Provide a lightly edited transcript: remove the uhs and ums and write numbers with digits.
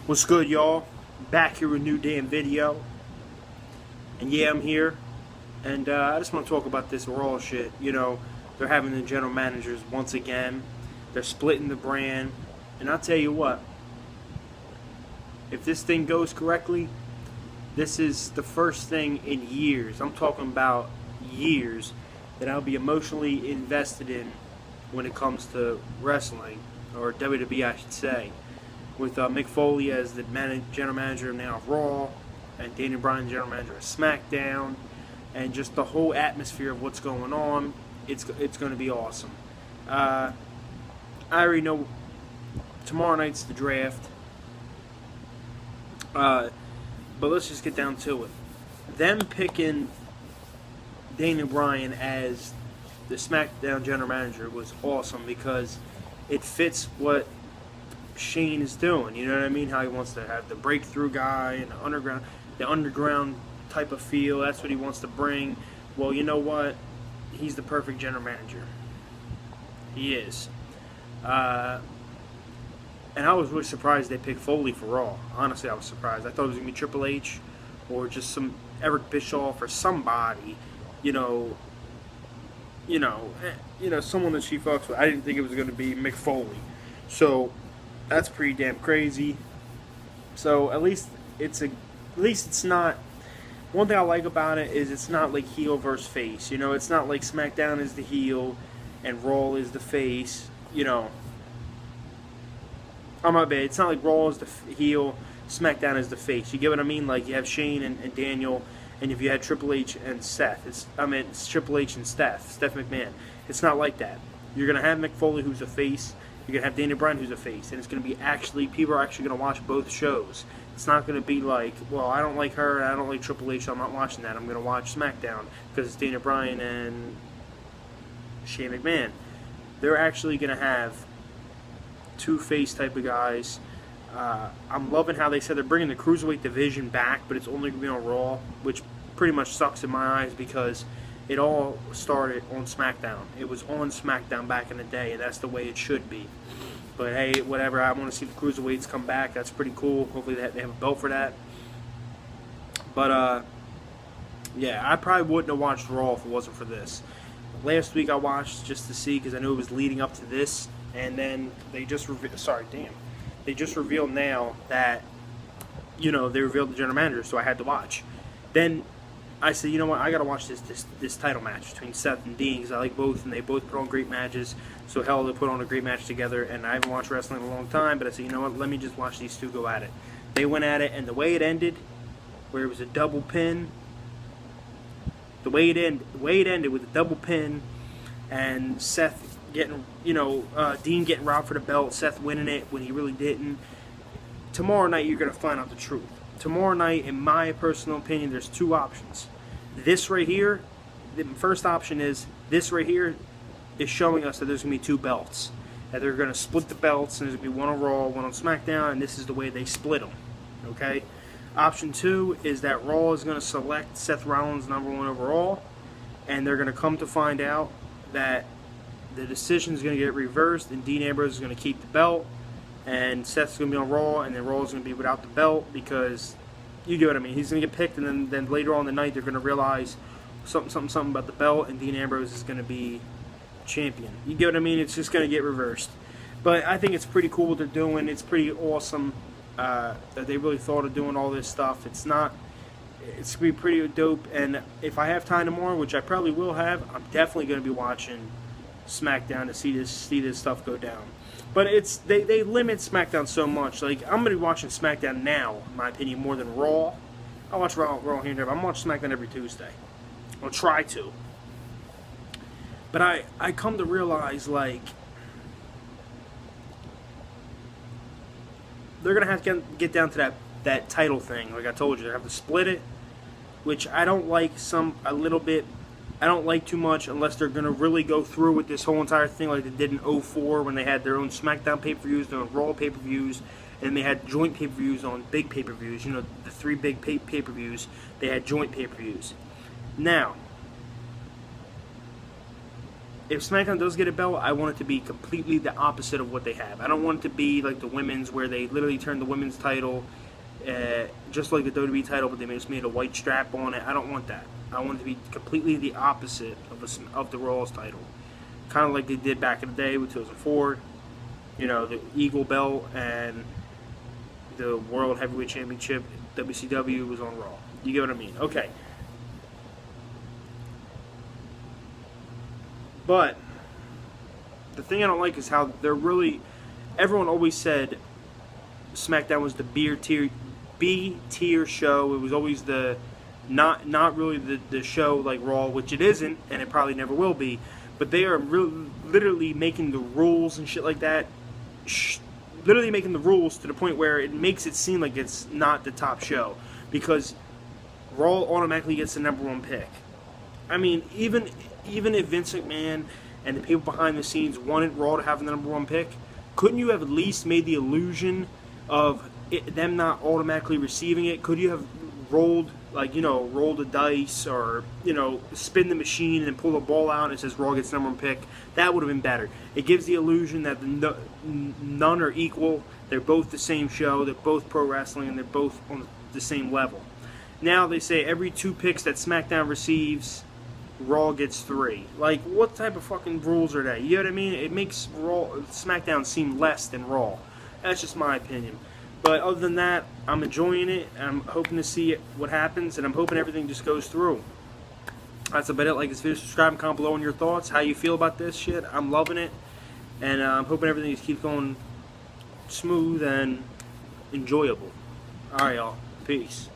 What's good, y'all? Back here with a new damn video. And yeah, I'm here. And I just want to talk about this Raw shit. You know, they're having the general managers once again. They're splitting the brand. And I'll tell you what. If this thing goes correctly, this is the first thing in years. I'm talking about years that I'll be emotionally invested in when it comes to wrestling. Or WWE, I should say. With Mick Foley as the general manager now of Raw, and Daniel Bryan general manager of SmackDown, and just the whole atmosphere of what's going on, it's going to be awesome. I already know tomorrow night's the draft, but let's just get down to it. Them picking Daniel Bryan as the SmackDown general manager was awesome because it fits what Shane is doing, you know what I mean? How he wants to have the breakthrough guy and the underground type of feel. That's what he wants to bring. Well, you know what? He's the perfect general manager. He is. And I was really surprised they picked Foley for Raw. Honestly, I was surprised. I thought it was gonna be Triple H or just some Eric Bischoff or somebody, someone that she fucks with. I didn't think it was gonna be Mick Foley. So that's pretty damn crazy. So at least it's not. One thing I like about it is it's not like heel versus face. You know, it's not like SmackDown is the heel and Raw is the face. Oh my bad. It's not like Raw is the heel, SmackDown is the face. You get what I mean? Like you have Shane and Daniel, and if you had Triple H and Seth, it's Triple H and Steph McMahon. It's not like that. You're gonna have Mick Foley, who's a face. You're going to have Daniel Bryan, who's a face, and it's going to be people are actually going to watch both shows. It's not going to be like, well, I don't like her, and I don't like Triple H, so I'm not watching that. I'm going to watch SmackDown because it's Daniel Bryan and Shane McMahon. They're actually going to have two face type of guys. I'm loving how they said they're bringing the Cruiserweight division back, but it's only going to be on Raw, which pretty much sucks in my eyes because it all started on SmackDown. It was on SmackDown back in the day, and that's the way it should be. But hey, whatever. I want to see the Cruiserweights come back. That's pretty cool. Hopefully they have a belt for that. But, yeah, I probably wouldn't have watched Raw if it wasn't for this. Last week I watched just to see because I knew it was leading up to this. And then they just They just revealed now that, they revealed the general manager, so I had to watch. Then I said, you know what, I gotta watch this title match between Seth and Dean because I like both, and they both put on great matches. So hell, they put on a great match together, and I haven't watched wrestling in a long time. But I said, you know what, let me just watch these two go at it. They went at it, and the way it ended, where it was a double pin, the way it ended with a double pin, and Seth getting, Dean getting robbed for the belt, Seth winning it when he really didn't. Tomorrow night, you're gonna find out the truth. Tomorrow night, in my personal opinion, there's two options. This right here, the first option is this right here is showing us that there's going to be two belts. That they're going to split the belts, and there's going to be one on Raw, one on SmackDown, and this is the way they split them. Okay? Option two is that Raw is going to select Seth Rollins #1 overall, and they're going to come to find out that the decision is going to get reversed, and Dean Ambrose is going to keep the belt, and Seth's going to be on Raw, and then Raw is going to be without the belt because, you get what I mean, he's going to get picked, and then later on in the night they're going to realize something about the belt, and Dean Ambrose is going to be champion. You get what I mean? It's just going to get reversed. But I think it's pretty cool what they're doing. It's pretty awesome that they really thought of doing all this stuff. It's going to be pretty dope, and if I have time tomorrow, which I probably will have, I'm definitely going to be watching SmackDown to see this stuff go down. But they limit SmackDown so much. Like, I'm going to be watching SmackDown now, in my opinion, more than Raw. I watch Raw here and there, but I'm watching SmackDown every Tuesday. I'll try to. But I come to realize, like, they're going to have to get down to that title thing. Like I told you, they have to split it, which I don't like a little bit. I don't like too much unless they're going to really go through with this whole entire thing like they did in 2004 when they had their own SmackDown pay-per-views, their own Raw pay-per-views, and they had joint pay-per-views on big pay-per-views. The three big pay-per-views, they had joint pay-per-views. Now, if SmackDown does get a belt, I want it to be completely the opposite of what they have. I don't want it to be like the women's, where they literally turned the women's title just like the WWE title, but they just made a white strap on it. I don't want that. I want it to be completely the opposite of the Raw's title. Kind of like they did back in the day with 2004. You know, the Eagle belt and the World Heavyweight Championship, WCW, was on Raw. You get what I mean? Okay. But the thing I don't like is how they're really... Everyone always said SmackDown was the B tier show. It was always the not really the show like Raw, which it isn't, and it probably never will be. But they are literally making the rules and shit like that. Literally making the rules to the point where it makes it seem like it's not the top show, because Raw automatically gets the #1 pick. I mean, even if Vince McMahon and the people behind the scenes wanted Raw to have the #1 pick, couldn't you have at least made the illusion of them not automatically receiving it? Could you have rolled the dice, or, spin the machine and pull the ball out and it says Raw gets #1 pick? That would have been better. It gives the illusion that none are equal. They're both the same show. They're both pro wrestling, and they're both on the same level. Now they say every 2 picks that SmackDown receives, Raw gets 3. Like, what type of fucking rules are that? You know what I mean? It makes SmackDown seem less than Raw. That's just my opinion. But other than that, I'm enjoying it. I'm hoping to see what happens, and I'm hoping everything just goes through. That's about it. Like this video, subscribe, and comment below on your thoughts, how you feel about this shit. I'm loving it, and I'm hoping everything just keeps going smooth and enjoyable. Alright, y'all. Peace.